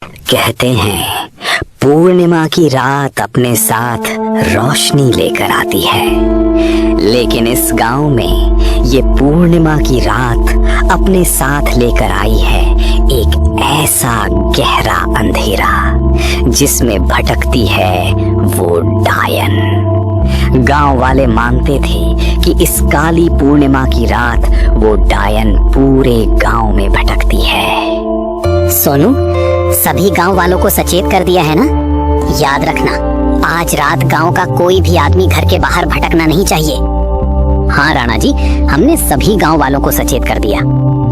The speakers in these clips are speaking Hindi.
कहते हैं पूर्णिमा की रात अपने साथ रोशनी लेकर आती है, लेकिन इस गांव में ये पूर्णिमा की रात अपने साथ लेकर आई है एक ऐसा गहरा अंधेरा जिसमें भटकती है वो डायन। गांव वाले मानते थे कि इस काली पूर्णिमा की रात वो डायन पूरे गांव में भटकती है। सोनू, सभी गांव वालों को सचेत कर दिया है ना? याद रखना, आज रात गांव का कोई भी आदमी घर के बाहर भटकना नहीं चाहिए। हाँ राणा जी, हमने सभी गांव वालों को सचेत कर दिया।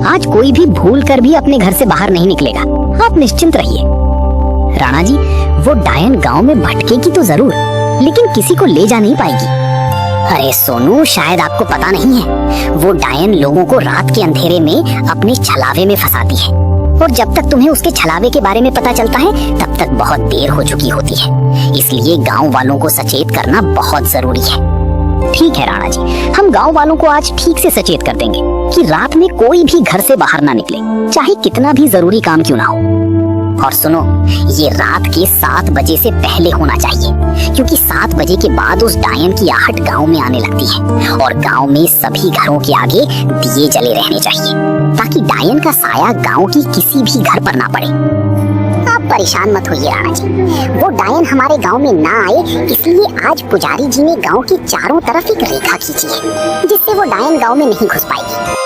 आज कोई भी भूल कर भी अपने घर से बाहर नहीं निकलेगा। आप निश्चिंत रहिए। राणा जी, वो डायन गांव में भटकेगी तो जरूर, लेकिन किसी को ले जा नहीं पाएगी। अरे सोनू, शायद आपको पता नहीं है, वो डायन लोगों को रात के अंधेरे में अपने छलावे में फंसाती है, और जब तक तुम्हें उसके छलावे के बारे में पता चलता है तब तक बहुत देर हो चुकी होती है। इसलिए गांव वालों को सचेत करना बहुत जरूरी है। ठीक है राणा जी, हम गांव वालों को आज ठीक से सचेत कर देंगे कि रात में कोई भी घर से बाहर ना निकले, चाहे कितना भी जरूरी काम क्यों ना हो। और सुनो, ये रात के 7 बजे से पहले होना चाहिए, क्योंकि 7 बजे के बाद उस डायन की आहट गांव में आने लगती है, और गांव में सभी घरों के आगे दिए जले रहने चाहिए, ताकि डायन का साया गांव की किसी भी घर पर ना पड़े। आप परेशान मत होइए राणा जी, वो डायन हमारे गांव में ना आए, इसलिए आज पुजारी जी ने गांव के चारों तरफ एक रेखा खींची है, जिससे वो डायन गांव में नहीं घुस पाएगी।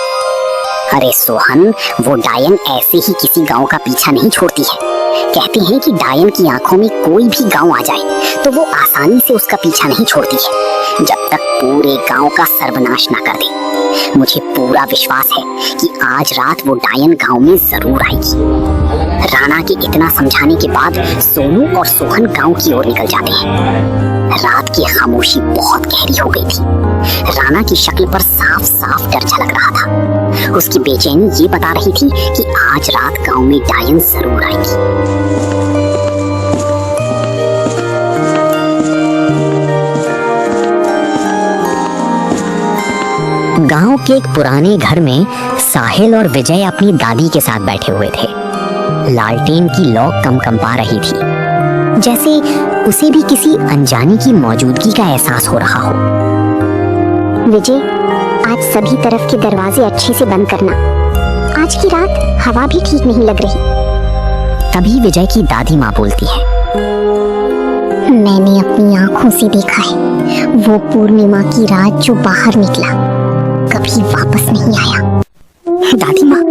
अरे सोहन, वो डायन ऐसे ही किसी गांव का पीछा नहीं छोड़ती है। कहते हैं कि डायन की आंखों में कोई भी गांव आ जाए तो वो आसानी से उसका पीछा नहीं छोड़ती है, जब तक पूरे गांव का सर्वनाश ना कर दे। मुझे पूरा विश्वास है कि आज रात वो डायन गांव में जरूर आएगी। राणा के इतना समझाने के बाद सोनू और सोहन गांव की ओर निकल जाते हैं। रात की खामोशी बहुत गहरी हो गई थी। राणा की शक्ल पर साफ साफ डर झलक रहा था। उसकी बेचैनी ये बता रही थी कि आज रात गांव में डायन जरूर आएगी। गांव के एक पुराने घर में साहिल और विजय अपनी दादी के साथ बैठे हुए थे। लालटेन की लौ कंपा रही थी, जैसे उसे भी किसी अनजानी की मौजूदगी का एहसास हो रहा हो। विजय, आज सभी तरफ के दरवाजे अच्छे से बंद करना। आज की रात हवा भी ठीक नहीं लग रही। तभी विजय की दादी माँ बोलती है, मैंने अपनी आंखों से देखा है, वो पूर्णिमा की रात जो बाहर निकला कभी वापस नहीं आया। दादी माँ,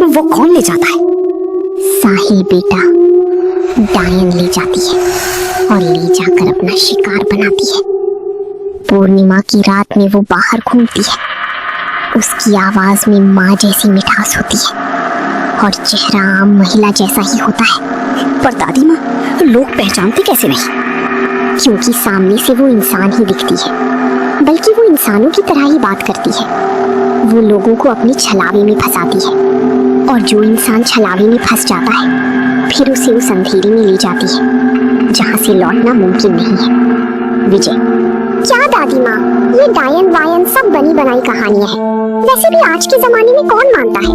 वो कौन ले जाता है? साहिल बेटा, डायन ले जाती है और ले जाकर अपना शिकार बनाती है। पूर्णिमा की रात में वो बाहर घूमती है। उसकी आवाज में माँ जैसी मिठास होती है और चेहरा आम महिला जैसा ही होता है। पर दादी माँ, लोग पहचानते कैसे नहीं? क्योंकि सामने से वो इंसान ही दिखती है, बल्कि वो इंसानों की तरह ही बात करती है। वो लोगों को अपने छलावे में फंसाती है, और जो इंसान छलावे में फंस जाता है फिर उसे उस अंधेरे में ले जाती है जहाँ से लौटना मुमकिन नहीं है। विजय, क्या दादी माँ, ये डायन वायन सब बनी बनाई कहानियाँ हैं। वैसे भी आज के जमाने में कौन मानता है?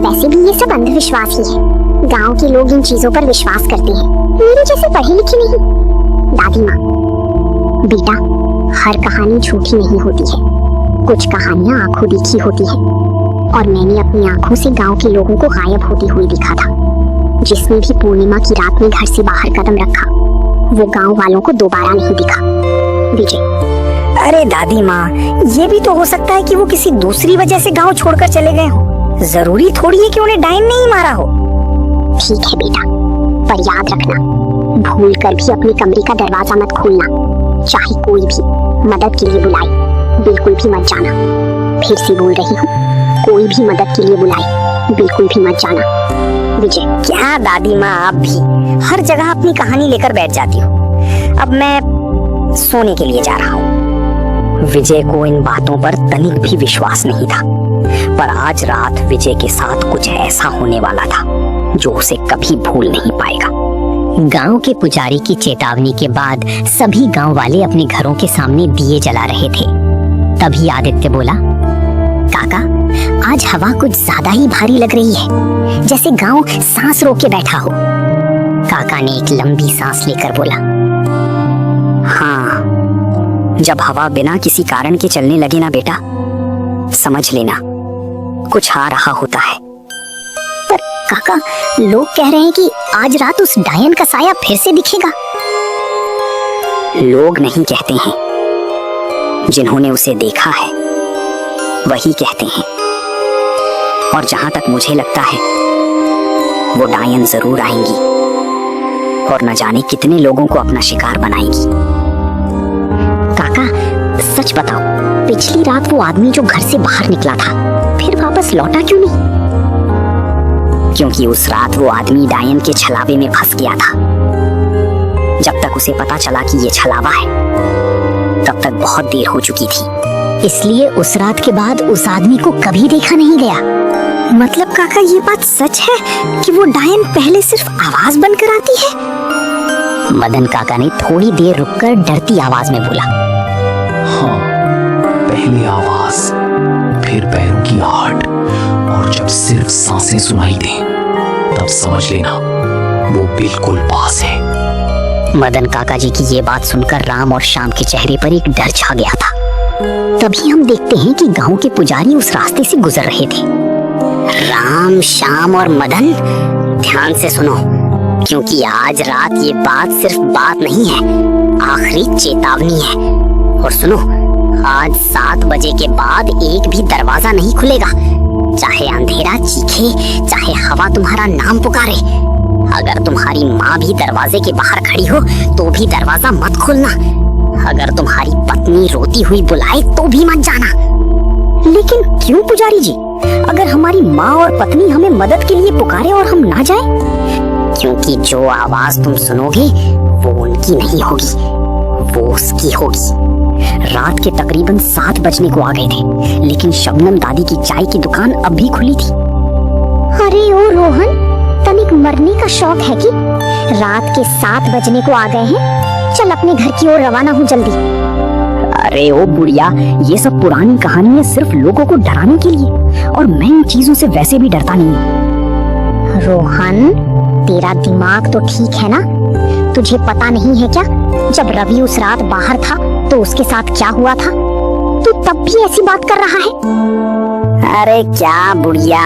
वैसे भी ये सब अंधविश्वास ही है। गांव के लोग इन चीजों पर विश्वास करते हैं, मेरे जैसे पढ़े लिखे नहीं। दादी माँ, बेटा, हर कहानी झूठी नहीं होती है। कुछ कहानियाँ आंखों देखी होती है, और मैंने अपनी आंखों से गांव के लोगों को गायब होती हुई देखा था। जिसने भी पूर्णिमा की रात में घर से बाहर कदम रखा वो गांव वालों को दोबारा नहीं दिखा। विजय, अरे दादी माँ, ये भी तो हो सकता है कि वो किसी दूसरी वजह से गांव छोड़कर चले गए हो। जरूरी थोड़ी है कि उन्हें डायन ने ही मारा हो। ठीक है बेटा, पर याद रखना, भूल कर भी अपने कमरे का दरवाजा मत खोलना। चाहे कोई भी मदद के लिए बुलाए, बिल्कुल भी मत जाना। फिर से बोल रही हूँ, कोई भी मदद के लिए बुलाए, बिल्कुल भी मत जाना। विजय, क्या दादी माँ, आप भी हर जगह अपनी कहानी लेकर बैठ जाती हो। अब मैं सोने के लिए जा रहा हूँ। विजय को इन बातों पर तनिक भी विश्वास नहीं था, पर आज रात विजय के साथ कुछ ऐसा होने वाला था जो उसे कभी भूल नहीं पाएगा। गांव के पुजारी की चेतावनी के बाद सभी गांव वाले अपने घरों के सामने दिए जला रहे थे। तभी आदित्य बोला, काका, आज हवा कुछ ज्यादा ही भारी लग रही है, जैसे गांव सांस रोक के बैठा हो। काका ने एक लंबी सांस लेकर बोला। हाँ, जब हवा बिना किसी कारण के चलने लगे ना बेटा, समझ लेना कुछ आ रहा होता है। पर काका, लोग कह रहे हैं कि आज रात उस डायन का साया फिर से दिखेगा। लोग नहीं कहते हैं, जिन्होंने उसे देखा है वही कहते हैं। और जहां तक मुझे लगता है वो डायन जरूर आएंगी और न जाने कितने लोगों को अपना शिकार बनाएंगी। काका सच बताओ, पिछली रात वो आदमी जो घर से बाहर निकला था फिर वापस लौटा क्यों नहीं? क्योंकि उस रात वो आदमी डायन के छलावे में फंस गया था। जब तक उसे पता चला कि ये छलावा है तब तक बहुत देर हो चुकी थी। इसलिए उस रात के बाद उस आदमी को कभी देखा नहीं गया। मतलब काका ये बात सच है कि वो डायन पहले सिर्फ आवाज बनकर आती है? मदन काका ने थोड़ी देर रुककर डरती आवाज में बोला। हाँ, पहले आवाज, फिर पैरों की आहट, और जब सिर्फ सांसें सुनाई दें तब समझ लेना वो बिल्कुल पास है। मदन काका जी की ये बात सुनकर राम और श्याम के चेहरे पर एक डर छा गया था। तभी हम देखते हैं कि गांव के पुजारी उस रास्ते से गुजर रहे थे। राम, श्याम और मदन, ध्यान से सुनो, क्योंकि आज रात ये बात सिर्फ बात नहीं है, आखिरी चेतावनी है। और सुनो, आज 7 बजे के बाद एक भी दरवाजा नहीं खुलेगा, चाहे अंधेरा चीखे, चाहे हवा तुम्हारा नाम पुकारे। अगर तुम्हारी माँ भी दरवाजे के बाहर खड़ी हो तो भी दरवाजा मत खोलना। अगर तुम्हारी पत्नी रोती हुई बुलाए तो भी मत जाना। लेकिन क्यों पुजारी जी? अगर हमारी माँ और पत्नी हमें मदद के लिए पुकारे और हम ना जाएं? क्योंकि जो आवाज तुम सुनोगे वो उनकी नहीं होगी, वो उसकी होगी। रात के तकरीबन 7 बजने को आ गए थे, लेकिन शबनम दादी की चाय की दुकान अब भी खुली थी। अरे ओ रोहन, तनिक मरने का शौक है कि रात के 7 बजने को आ गए हैं? चल अपने घर की ओर रवाना हो जल्दी। अरे ओ बुढ़िया, ये सब पुरानी कहानी है, सिर्फ लोगों को डराने के लिए, और मैं इन चीजों से वैसे भी डरता नहीं हूँ। रोहन, तेरा दिमाग तो ठीक है ना? तुझे पता नहीं है क्या, जब रवि उस रात बाहर था तो उसके साथ क्या हुआ था? तू तब भी ऐसी बात कर रहा है? अरे क्या बुढ़िया,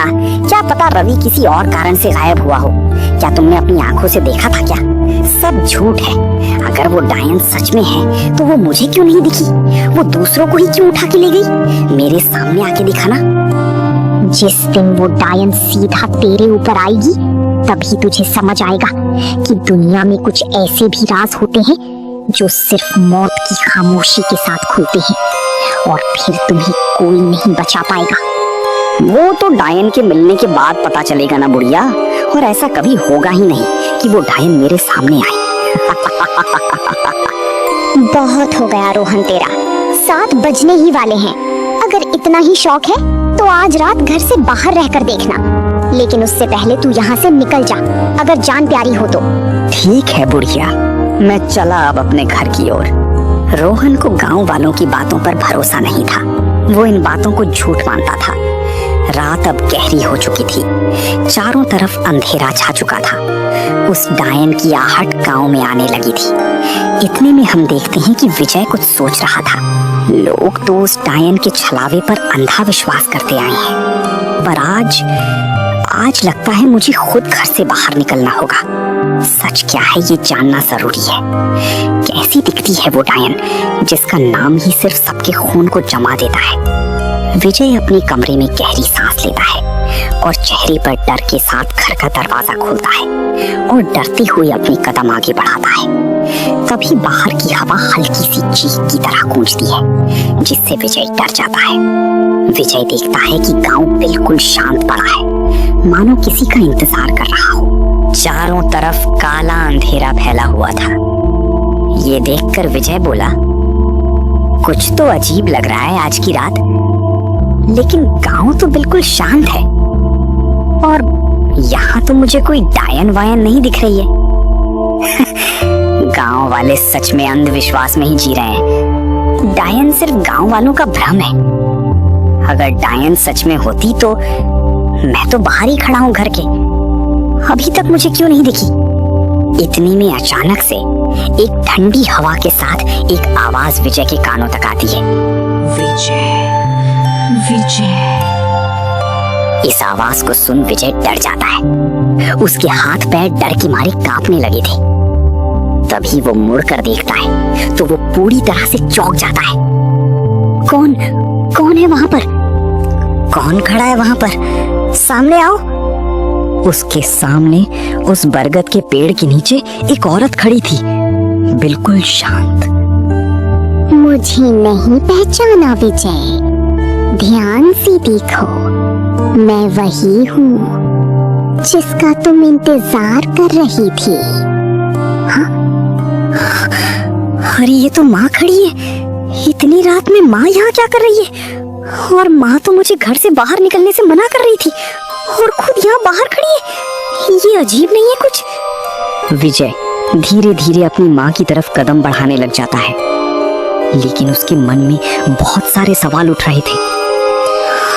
क्या पता रवि किसी और कारण से गायब हुआ हो। क्या तुमने अपनी आंखों से देखा था क्या? सब झूठ है। अगर वो डायन सच में है तो वो मुझे क्यों नहीं दिखी? वो दूसरों को ही क्यों उठा के ले गई? मेरे सामने आके दिखाना। जिस दिन वो डायन सीधा तेरे ऊपर आएगी तभी तुझे समझ आएगा कि दुनिया में कुछ ऐसे भी राज होते हैं जो सिर्फ मौत की खामोशी के साथ खुलते हैं, और फिर तुम्हें कोई नहीं बचा पाएगा। वो तो डायन के मिलने के बाद पता चलेगा ना बुढ़िया, और ऐसा कभी होगा ही नहीं कि वो डायन मेरे सामने आए। बहुत हो गया रोहन तेरा, 7 बजने ही वाले हैं। अगर इतना ही शौक है तो आज रात घर से बाहर रहकर देखना, लेकिन उससे पहले तू यहाँ से निकल जा, अगर जान प्यारी हो तो। ठीक है बुढ़िया, मैं चला अब अपने घर की ओर। रोहन को गांव वालों की बातों पर भरोसा नहीं था, वो इन बातों को झूठ मानता था। रात अब गहरी हो चुकी थी, चारों तरफ अंधेरा छा चुका था। उस डायन की आहट गांव में आने लगी थी। इतने में हम देखते हैं कि विजय कुछ सोच रहा था। लोग तो उस डायन के छलावे पर अंधा विश्वास करते आए हैं, पर आज लगता है मुझे खुद घर से बाहर निकलना होगा। सच क्या है ये जानना जरूरी है। कैसी दिखती है वो डायन जिसका नाम ही सिर्फ सबके खून को जमा देता है? विजय अपने कमरे में गहरी सांस लेता है और चेहरे पर डर के साथ घर का दरवाजा खोलता है और डरते हुए अपने कदम आगे बढ़ाता है। तभी बाहर की हवा हल्की सी चीख की तरह गूंजती है, जिससे विजय डर जाता है। विजय देखता है कि गांव बिल्कुल शांत पड़ा है, मानो किसी का इंतजार कर रहा हो। चारों तरफ काला अंधेरा फैला हुआ था। ये देखकर विजय बोला, कुछ तो अजीब लग रहा है आज की रात, लेकिन गांव तो बिल्कुल शांत है और यहाँ तो मुझे कोई डायन वायन नहीं दिख रही है। गांव वाले सच में अंधविश्वास में ही जी रहे हैं। डायन सिर्फ गांव वालों का भ्रम है। अगर डायन सच में होती तो मैं तो बाहर ही खड़ा हूँ घर के, अभी तक मुझे क्यों नहीं दिखी? इतने में अचानक से एक ठंडी हवा के साथ एक आवाज विजय के कानों तक आती है। विजय, विजय। इस आवाज को सुन विजय डर जाता है। उसके हाथ पैर डर के मारे कांपने लगे थे। तभी वो मुड़कर देखता है तो वो पूरी तरह से चौंक जाता है। कौन है वहां पर? कौन खड़ा है वहां पर? सामने आओ। उसके सामने उस बरगद के पेड़ के नीचे एक औरत खड़ी थी, बिल्कुल शांत। मुझे नहीं पहचाना विजय? ध्यान से देखो, मैं वही हूँ जिसका तुम इंतजार कर रही थी। अरे ये तो माँ खड़ी है। इतनी रात में माँ यहाँ क्या कर रही है? और माँ तो मुझे घर से बाहर निकलने से मना कर रही थी और खुद यहाँ बाहर खड़ी है। ये अजीब नहीं है कुछ? विजय धीरे धीरे अपनी माँ की तरफ कदम बढ़ाने लग जाता है, लेकिन उसके मन में बहुत सारे सवाल उठ रहे थे।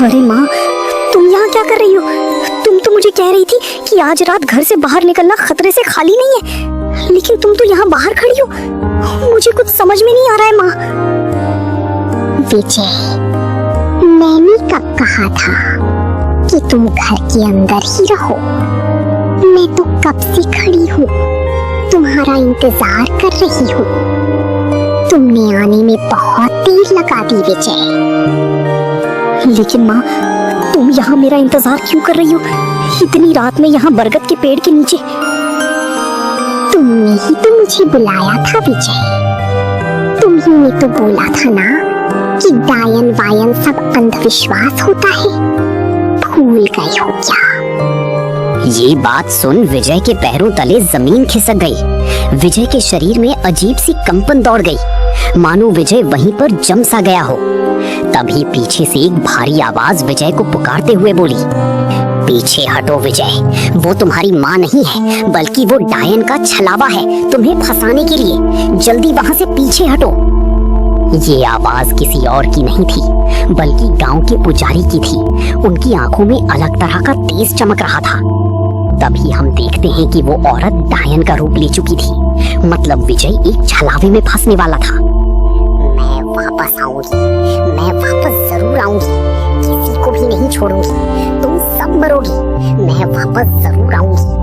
अरे माँ, तुम यहाँ क्या कर रही हो? तुम तो मुझे कह रही थी कि आज रात घर से बाहर निकलना खतरे से खाली नहीं है, लेकिन तुम तो यहाँ बाहर खड़ी हो। मुझे कुछ समझ में नहीं आ रहा है माँ। विजय, मैंने कब कहा था कि तुम घर के अंदर ही रहो? मैं तो कब से खड़ी हूँ, तुम्हारा इंतजार कर रही हूँ। तुमने आने में बहुत देर लगा दी विजय। लेकिन माँ, तुम यहाँ मेरा इंतजार क्यों कर रही हो इतनी रात में यहाँ बरगद के पेड़ के नीचे? तुमने ही तो मुझे बुलाया था विजय। तुम्ही ने तो बोला था ना कि डायन वायन सब अंधविश्वास होता है। भूल गई हो क्या? ये बात सुन विजय के पैरों तले जमीन खिसक गई। विजय के शरीर में अजीब सी कंपन दौड़ गई, मानो विजय वहीं पर जम सा गया हो। तभी पीछे से एक भारी आवाज विजय को पुकारते हुए बोली, पीछे हटो विजय, वो तुम्हारी माँ नहीं है बल्कि वो डायन का छलावा है तुम्हें फंसाने के लिए। जल्दी वहां से पीछे हटो। ये आवाज किसी और की नहीं थी बल्कि गांव के पुजारी की थी। उनकी आंखों में अलग तरह का तेज चमक रहा था। तभी हम देखते हैं कि वो औरत डायन का रूप ले चुकी थी। मतलब विजय एक छलावे में फंसने वाला था। मैं वापस आऊंगी, मैं वापस जरूर आऊंगी। किसी को भी नहीं छोड़ूंगी। तुम सब मरोगी, मैं वापस जरूर आऊंगी।